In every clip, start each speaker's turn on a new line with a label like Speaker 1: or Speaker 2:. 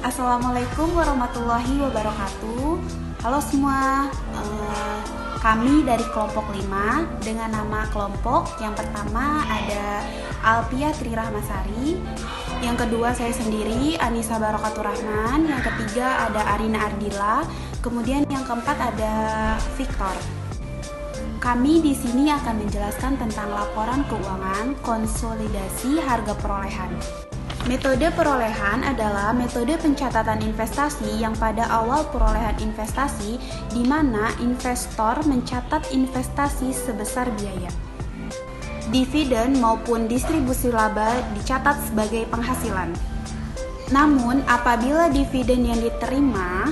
Speaker 1: Assalamualaikum warahmatullahi wabarakatuh. Halo semua, kami dari kelompok 5 dengan nama kelompok yang pertama ada Alpia Tri Rahmasari, yang kedua saya sendiri Anissa Barokatur Rahman, yang ketiga ada Arina Ardila, kemudian yang keempat ada Victor. Kami di sini akan menjelaskan tentang laporan keuangan konsolidasi harga perolehan. Metode perolehan adalah metode pencatatan investasi yang pada awal perolehan investasi di mana investor mencatat investasi sebesar biaya. Dividen maupun distribusi laba dicatat sebagai penghasilan. Namun, apabila dividen yang diterima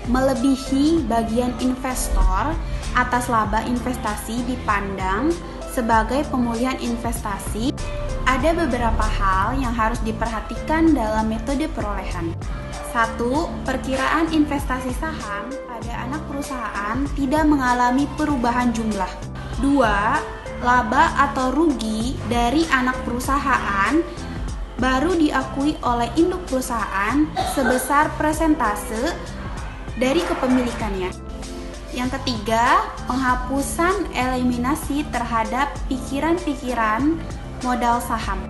Speaker 1: melebihi bagian investor atas laba investasi dipandang sebagai pemulihan investasi. Ada beberapa hal yang harus diperhatikan dalam metode perolehan. 1. Perkiraan investasi saham pada anak perusahaan tidak mengalami perubahan jumlah. 2. Laba atau rugi dari anak perusahaan baru diakui oleh induk perusahaan sebesar persentase dari kepemilikannya. Yang ketiga, penghapusan eliminasi terhadap pikiran-pikiran modal saham.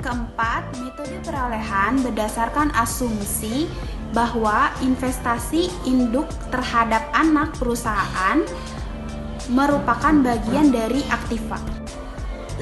Speaker 1: Keempat, metode perolehan berdasarkan asumsi bahwa investasi induk terhadap anak perusahaan merupakan bagian dari aktiva. 5.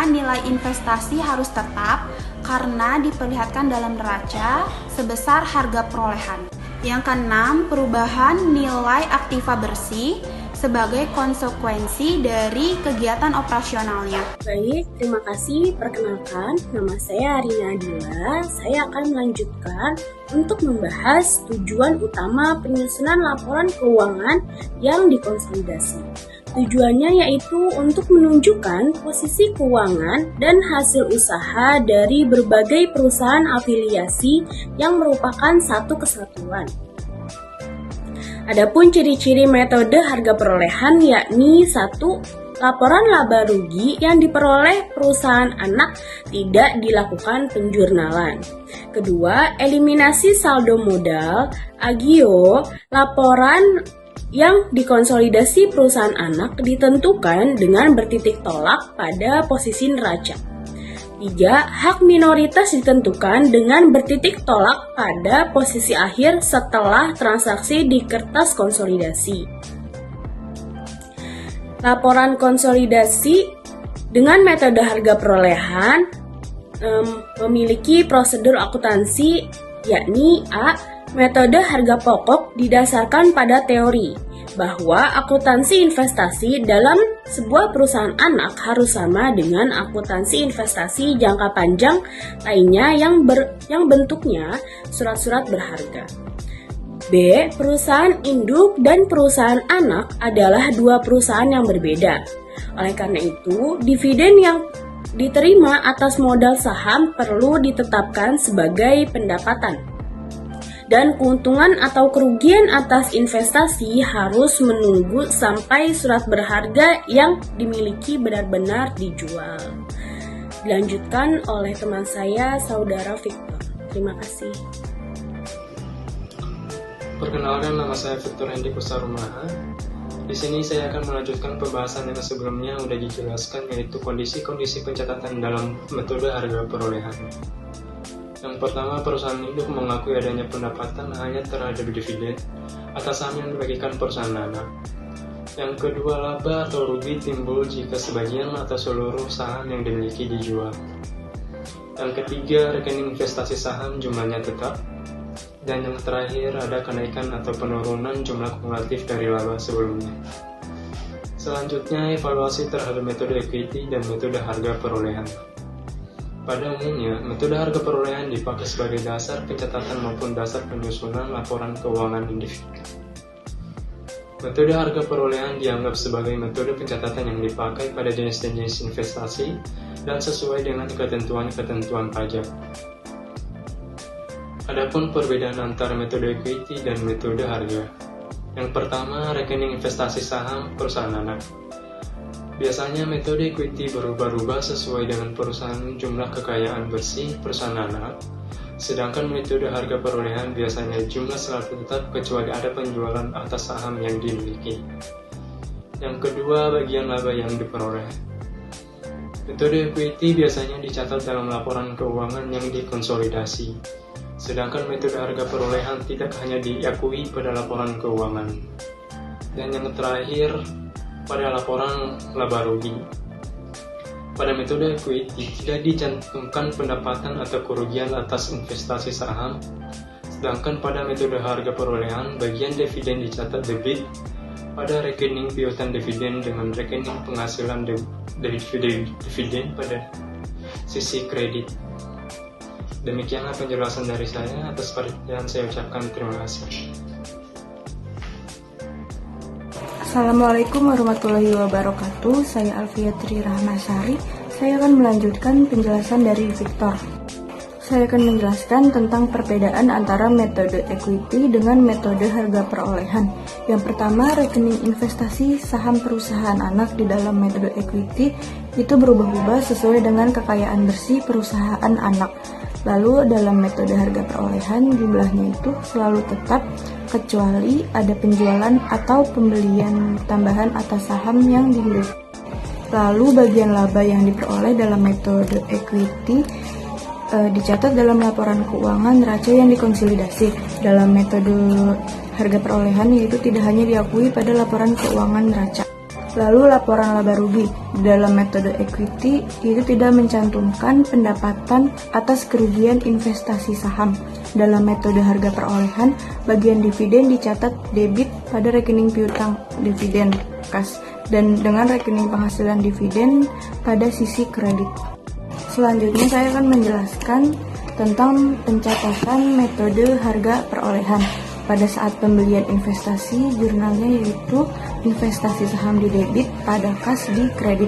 Speaker 1: Nilai investasi harus tetap karena diperlihatkan dalam neraca sebesar harga perolehan. Yang keenam, perubahan nilai aktiva bersih sebagai konsekuensi dari kegiatan operasionalnya.
Speaker 2: Baik, terima kasih. Perkenalkan, nama saya Arina Adila. Saya akan melanjutkan untuk membahas tujuan utama penyusunan laporan keuangan yang dikonsolidasi. Tujuannya yaitu untuk menunjukkan posisi keuangan dan hasil usaha dari berbagai perusahaan afiliasi yang merupakan satu kesatuan. Adapun ciri-ciri metode harga perolehan yakni 1. Laporan laba rugi yang diperoleh perusahaan anak tidak dilakukan penjurnalan. Kedua, eliminasi saldo modal, agio, laporan yang dikonsolidasi perusahaan anak ditentukan dengan bertitik tolak pada posisi neraca. 3. Hak minoritas ditentukan dengan bertitik tolak pada posisi akhir setelah transaksi di kertas konsolidasi. Laporan konsolidasi dengan metode harga perolehan memiliki prosedur akuntansi yakni A. Metode harga pokok didasarkan pada teori bahwa akuntansi investasi dalam sebuah perusahaan anak harus sama dengan akuntansi investasi jangka panjang lainnya yang bentuknya surat-surat berharga. B. Perusahaan induk dan perusahaan anak adalah dua perusahaan yang berbeda. Oleh karena itu, dividen yang diterima atas modal saham perlu ditetapkan sebagai pendapatan. Dan keuntungan atau kerugian atas investasi harus menunggu sampai surat berharga yang dimiliki benar-benar dijual. Dilanjutkan oleh teman saya, Saudara Victor. Terima kasih.
Speaker 3: Perkenalkan, nama saya Victor Hendy Kusarumaha. Di sini saya akan melanjutkan pembahasan yang sebelumnya sudah dijelaskan, yaitu kondisi-kondisi pencatatan dalam metode harga perolehan. Yang pertama, perusahaan induk mengakui adanya pendapatan hanya terhadap dividen atas saham yang dibagikan perusahaan anak. Yang kedua, laba atau rugi timbul jika sebagian atau seluruh saham yang dimiliki dijual. Yang ketiga, rekening investasi saham jumlahnya tetap. Dan yang terakhir, ada kenaikan atau penurunan jumlah kumulatif dari laba sebelumnya. Selanjutnya, evaluasi terhadap metode equity dan metode harga perolehan. Pada umumnya, metode harga perolehan dipakai sebagai dasar pencatatan maupun dasar penyusunan laporan keuangan individu. Metode harga perolehan dianggap sebagai metode pencatatan yang dipakai pada jenis-jenis investasi dan sesuai dengan ketentuan-ketentuan pajak. Adapun perbedaan antara metode equity dan metode harga. Yang pertama, rekening investasi saham perusahaan anak. Biasanya metode equity berubah-ubah sesuai dengan perusahaan jumlah kekayaan bersih perusahaan anak, Sedangkan metode harga perolehan biasanya jumlah selalu tetap kecuali ada penjualan atas saham yang dimiliki. Yang kedua, bagian laba yang diperoleh. Metode equity biasanya dicatat dalam laporan keuangan yang dikonsolidasi. Sedangkan metode harga perolehan tidak hanya diakui pada laporan keuangan. Dan yang terakhir, pada laporan laba rugi. Pada metode equity tidak dicantumkan pendapatan atau kerugian atas investasi saham, sedangkan pada metode harga perolehan bagian dividen dicatat debit pada rekening piutang dividen dengan rekening penghasilan dividen pada sisi kredit. Demikianlah penjelasan dari saya. Atas perhatian saya ucapkan terima kasih.
Speaker 4: Assalamualaikum warahmatullahi wabarakatuh. Saya Alfiatri Rahmasari. Saya akan melanjutkan penjelasan dari Victor. Saya akan menjelaskan tentang perbedaan antara metode equity dengan metode harga perolehan. Yang pertama, rekening investasi saham perusahaan anak di dalam metode equity itu berubah-ubah sesuai dengan kekayaan bersih perusahaan anak. Lalu dalam metode harga perolehan jumlahnya itu selalu tetap kecuali ada penjualan atau pembelian tambahan atas saham yang dimiliki. Lalu bagian laba yang diperoleh dalam metode equity dicatat dalam laporan keuangan neraca yang dikonsolidasi. Dalam metode harga perolehan yaitu tidak hanya diakui pada laporan keuangan neraca. Lalu laporan laba rugi dalam metode equity itu tidak mencantumkan pendapatan atas kerugian investasi saham. Dalam metode harga perolehan, bagian dividen dicatat debit pada rekening piutang dividen kas dan dengan rekening penghasilan dividen pada sisi kredit. Selanjutnya saya akan menjelaskan tentang pencatatan metode harga perolehan. Pada saat pembelian investasi, jurnalnya yaitu investasi saham di debit pada kas di kredit.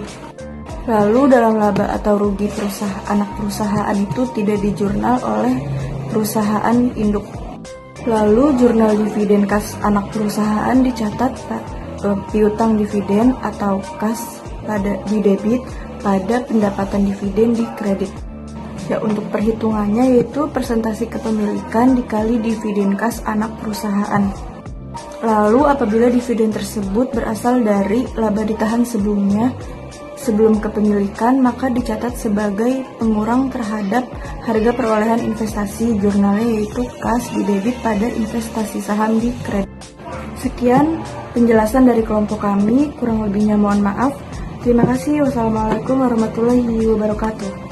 Speaker 4: Lalu dalam laba atau rugi anak perusahaan itu tidak dijurnal oleh perusahaan induk. Lalu jurnal dividen kas anak perusahaan dicatat piutang dividen atau kas di debit pada pendapatan dividen di kredit. Ya, untuk perhitungannya yaitu persentase kepemilikan dikali dividen kas anak perusahaan. Lalu apabila dividen tersebut berasal dari laba ditahan sebelum kepemilikan, maka dicatat sebagai pengurang terhadap harga perolehan investasi. Jurnalnya yaitu kas di debit pada investasi saham di kredit. Sekian penjelasan dari kelompok kami, kurang lebihnya mohon maaf. Terima kasih. Wassalamualaikum warahmatullahi wabarakatuh.